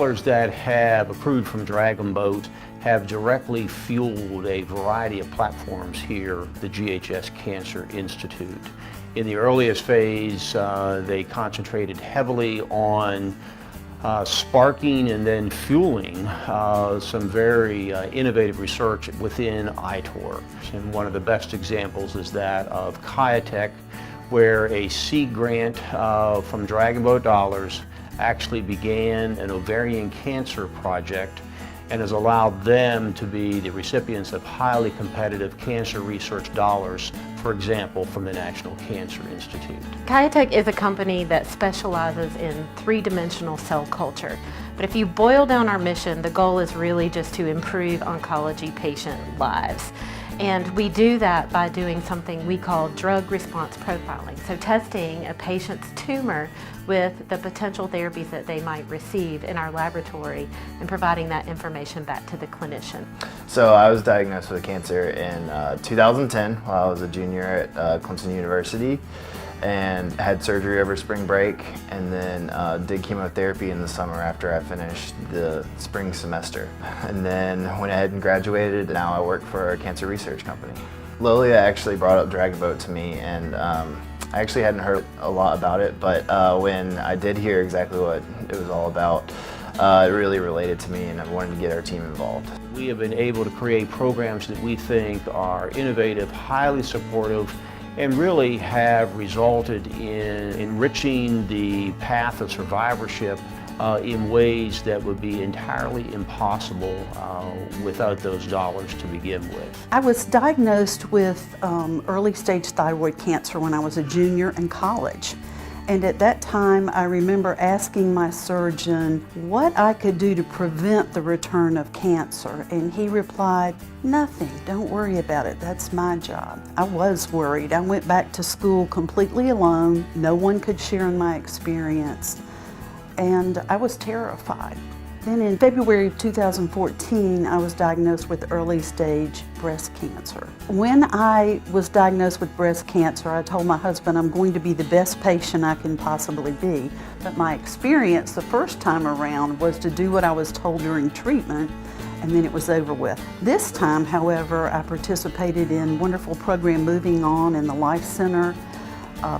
dollars that have accrued from Dragon Boat have directly fueled a variety of platforms here at the GHS Cancer Institute. In the earliest phase, they concentrated heavily on sparking and then fueling some very innovative research within ITOR. And one of the best examples is that of Kiatech, where a seed grant from Dragon Boat dollars actually began an ovarian cancer project and has allowed them to be the recipients of highly competitive cancer research dollars, for example, from the National Cancer Institute. Kiatech is a company that specializes in three-dimensional cell culture. But if you boil down our mission, the goal is really just to improve oncology patient lives. And we do that by doing something we call drug response profiling. So testing a patient's tumor with the potential therapies that they might receive in our laboratory and providing that information back to the clinician. So I was diagnosed with cancer in 2010 while I was a junior at Clemson University, and had surgery over spring break, and then did chemotherapy in the summer after I finished the spring semester. And then went ahead and graduated. Now I work for a cancer research company. Lilia actually brought up Dragon Boat to me, and I actually hadn't heard a lot about it, but when I did hear exactly what it was all about, it really related to me, and I wanted to get our team involved. We have been able to create programs that we think are innovative, highly supportive, and really have resulted in enriching the path of survivorship in ways that would be entirely impossible without those dollars to begin with. I was diagnosed with early stage thyroid cancer when I was a junior in college. And at that time, I remember asking my surgeon what I could do to prevent the return of cancer. And he replied, "Nothing, don't worry about it, that's my job." I was worried. I went back to school completely alone. No one could share in my experience. And I was terrified. Then in February of 2014, I was diagnosed with early stage breast cancer. When I was diagnosed with breast cancer, I told my husband I'm going to be the best patient I can possibly be. But my experience the first time around was to do what I was told during treatment, and then it was over with. This time, however, I participated in a wonderful program Moving On in the Life Center.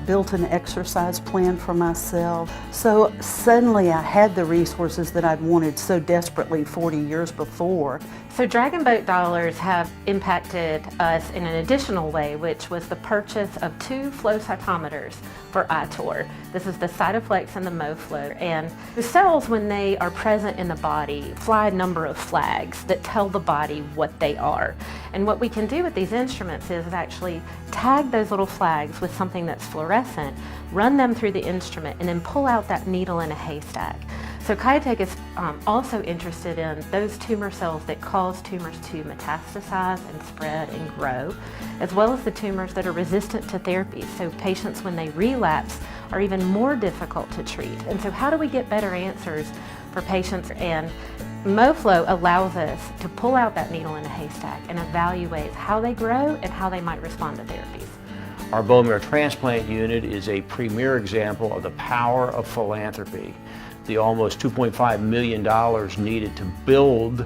Built an exercise plan for myself. So suddenly I had the resources that I'd wanted so desperately 40 years before. So Dragon Boat dollars have impacted us in an additional way, which was the purchase of 2 flow cytometers for ITOR. This is the Cytoflex and the MoFlow. And the cells, when they are present in the body, fly a number of flags that tell the body what they are. And what we can do with these instruments is actually tag those little flags with something that's fluorescent, run them through the instrument, and then pull out that needle in a haystack. So Kiatech is also interested in those tumor cells that cause tumors to metastasize and spread and grow, as well as the tumors that are resistant to therapy. So patients, when they relapse, are even more difficult to treat. And so how do we get better answers for patients? And MoFlow allows us to pull out that needle in a haystack and evaluate how they grow and how they might respond to therapies. Our bone marrow transplant unit is a premier example of the power of philanthropy. The almost $2.5 million needed to build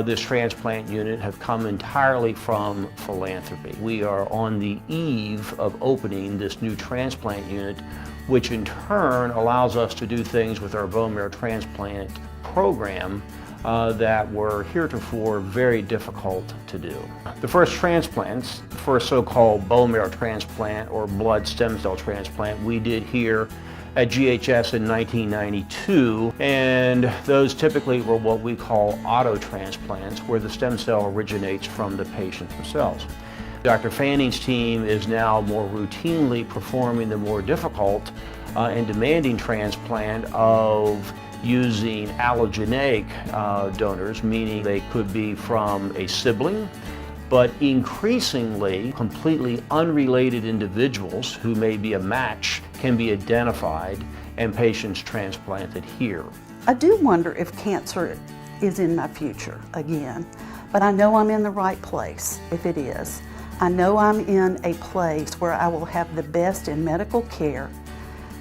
this transplant unit have come entirely from philanthropy. We are on the eve of opening this new transplant unit, which in turn allows us to do things with our bone marrow transplant program that were heretofore very difficult to do. The first transplants, the first so-called bone marrow transplant or blood stem cell transplant, we did here at GHS in 1992, and those typically were what we call auto transplants, where the stem cell originates from the patient themselves. Dr. Fanning's team is now more routinely performing the more difficult and demanding transplant of using allogeneic donors, meaning they could be from a sibling, but increasingly completely unrelated individuals who may be a match can be identified and patients transplanted here. I do wonder if cancer is in my future again, but I know I'm in the right place if it is. I know I'm in a place where I will have the best in medical care,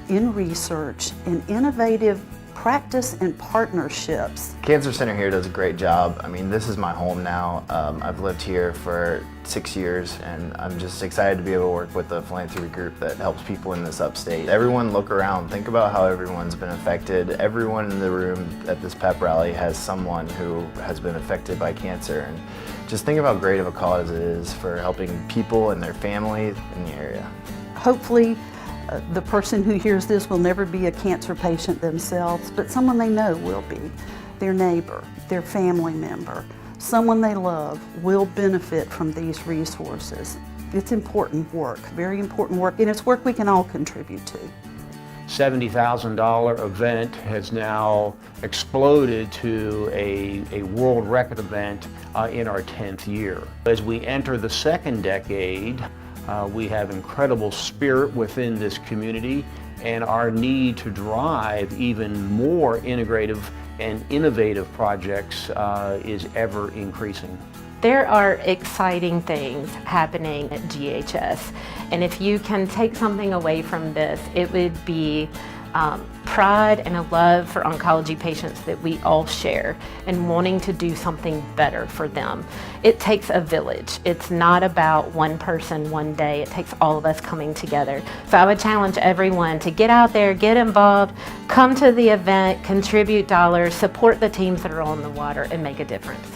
in research, in innovative practice in partnerships. Cancer Center here does a great job. I mean, this is my home now. I've lived here for 6 years, and I'm just excited to be able to work with a philanthropy group that helps people in this upstate. Everyone look around, think about how everyone's been affected. Everyone in the room at this pep rally has someone who has been affected by cancer, and just think of how great of a cause it is for helping people and their families in the area. Hopefully, the person who hears this will never be a cancer patient themselves, but someone they know will be. Their neighbor, their family member, someone they love will benefit from these resources. It's important work, very important work, and it's work we can all contribute to. $70,000 event has now exploded to a world record event in our 10th year. As we enter the second decade, we have incredible spirit within this community, and our need to drive even more integrative and innovative projects is ever increasing. There are exciting things happening at GHS, and if you can take something away from this, it would be pride and a love for oncology patients that we all share and wanting to do something better for them. It takes a village. It's not about one person one day. It takes all of us coming together. So I would challenge everyone to get out there, get involved, come to the event, contribute dollars, support the teams that are on the water, and make a difference.